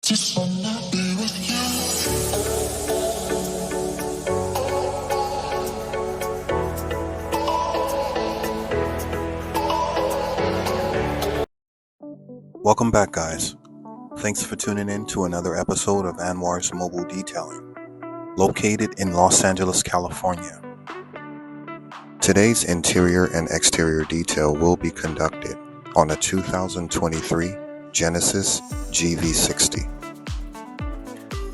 Just wanna be with you. Welcome back, guys. Thanks for tuning in to another episode of Anwar's Mobile Detailing, located in Los Angeles, California. Today's interior and exterior detail will be conducted on a 2023 Genesis GV60.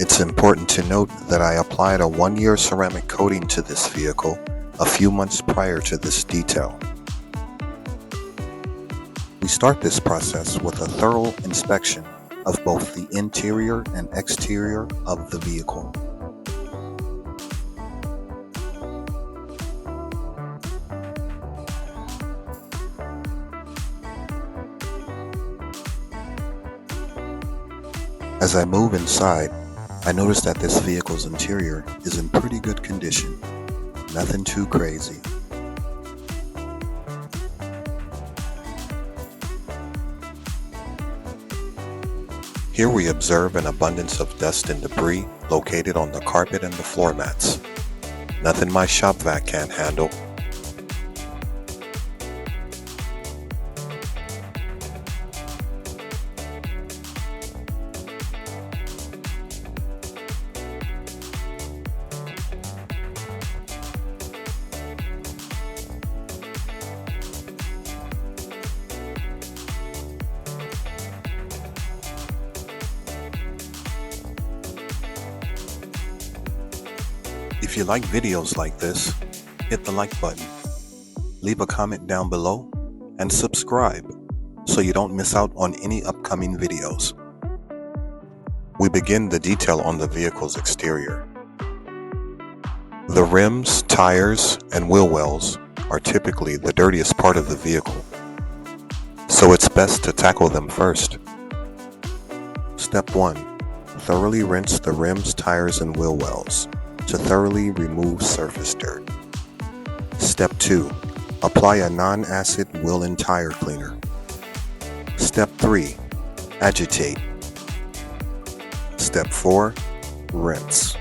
It's important to note that I applied a 1-year ceramic coating to this vehicle a few months prior to this detail. We start this process with a thorough inspection of both the interior and exterior of the vehicle. As I move inside, I notice that this vehicle's interior is in pretty good condition. Nothing too crazy. Here we observe an abundance of dust and debris located on the carpet and the floor mats. Nothing my shop vac can't handle. If you like videos like this, hit the like button, leave a comment down below, and subscribe so you don't miss out on any upcoming videos. We begin the detail on the vehicle's exterior. The rims, tires, and wheel wells are typically the dirtiest part of the vehicle, so it's best to tackle them first. Step 1. Thoroughly rinse the rims, tires, and wheel wells to thoroughly remove surface dirt. Step 2. Apply a non-acid wheel and tire cleaner. Step 3. Agitate. Step 4. Rinse.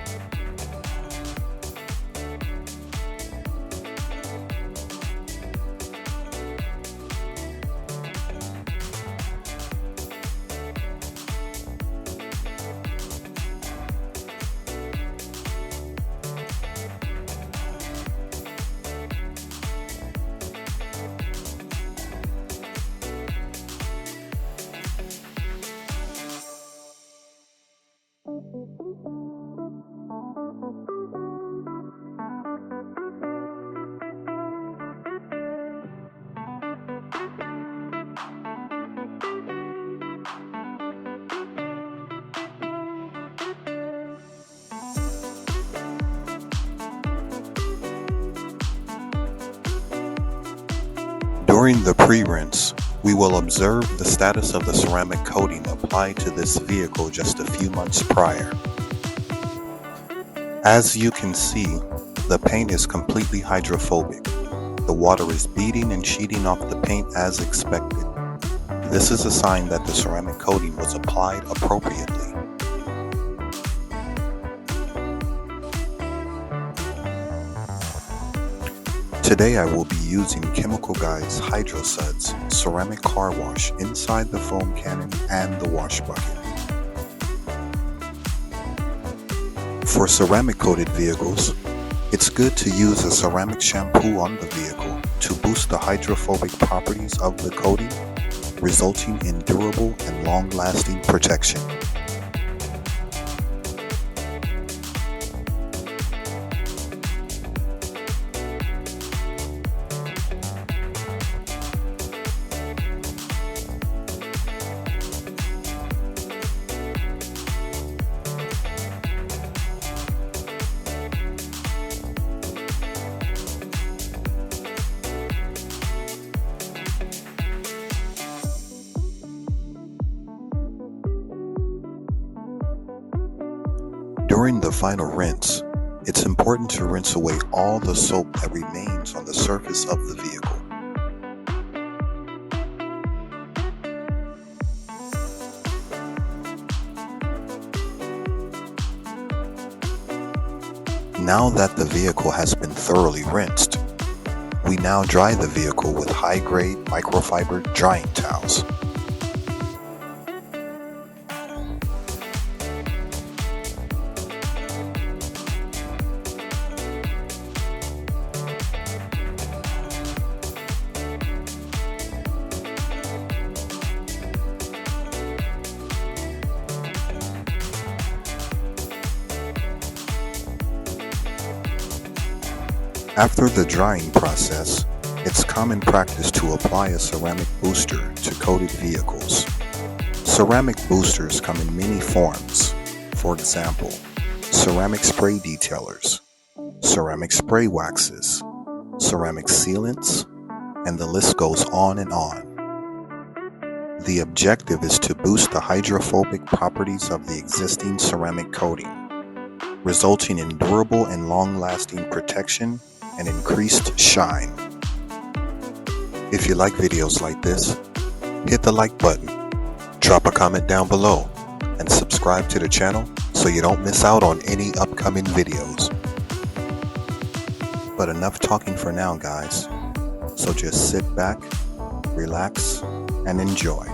During the pre-rinse, we will observe the status of the ceramic coating applied to this vehicle just a few months prior. As you can see, the paint is completely hydrophobic. The water is beading and sheeting off the paint as expected. This is a sign that the ceramic coating was applied appropriately. Today I will be using Chemical Guy's Hydro Suds ceramic car wash inside the foam cannon and the wash bucket. For ceramic coated vehicles, it's good to use a ceramic shampoo on the vehicle to boost the hydrophobic properties of the coating, resulting in durable and long-lasting protection. During the final rinse, it's important to rinse away all the soap that remains on the surface of the vehicle. Now that the vehicle has been thoroughly rinsed, we now dry the vehicle with high-grade microfiber drying towels. After the drying process, it's common practice to apply a ceramic booster to coated vehicles. Ceramic boosters come in many forms. For example, ceramic spray detailers, ceramic spray waxes, ceramic sealants, and the list goes on and on. The objective is to boost the hydrophobic properties of the existing ceramic coating, resulting in durable and long-lasting protection and increased shine. If you like videos like this, hit the like button, drop a comment down below, and subscribe to the channel so you don't miss out on any upcoming videos. But enough talking for now, guys. So just sit back, relax, and enjoy.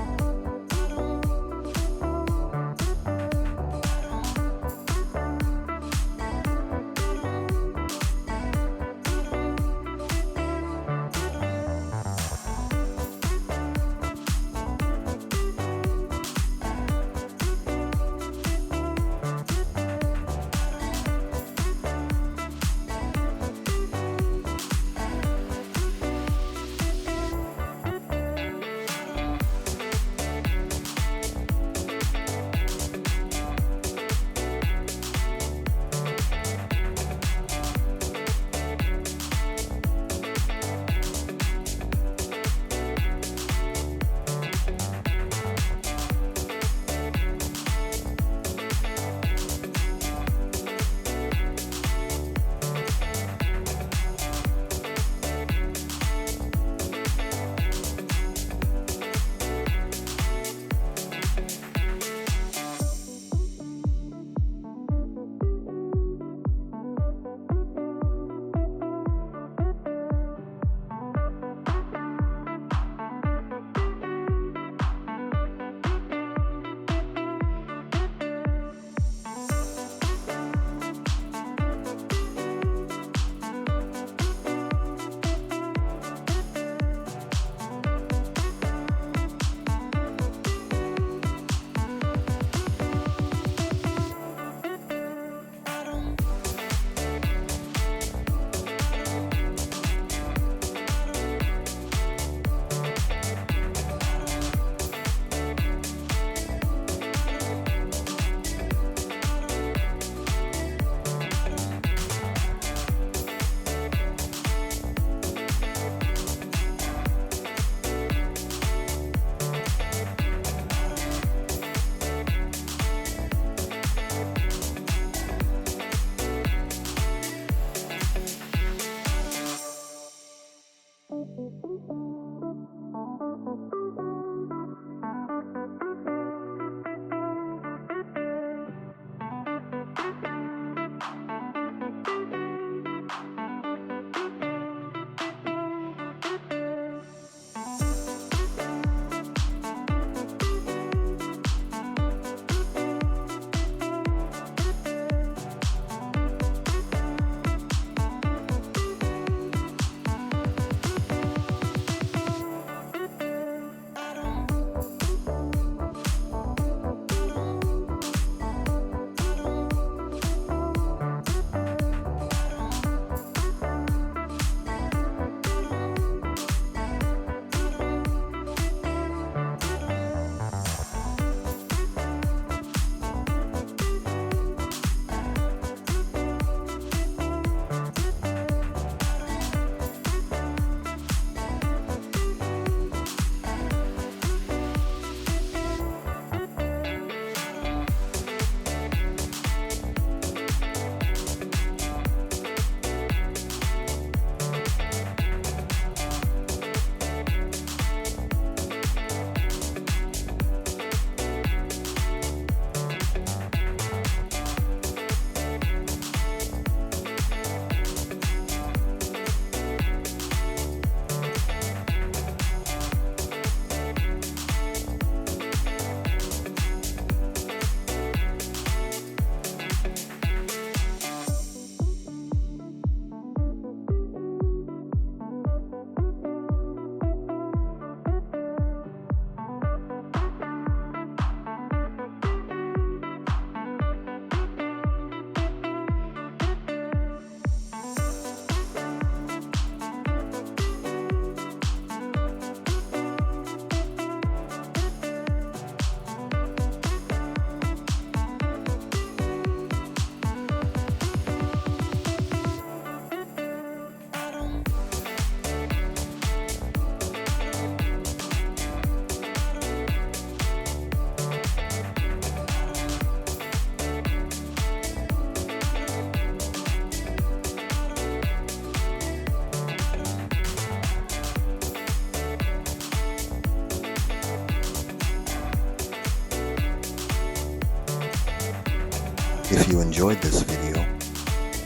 If you enjoyed this video,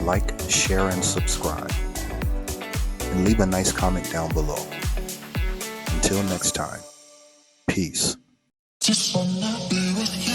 like, share, and subscribe. And leave a nice comment down below. Until next time, peace. Just wanna be with you.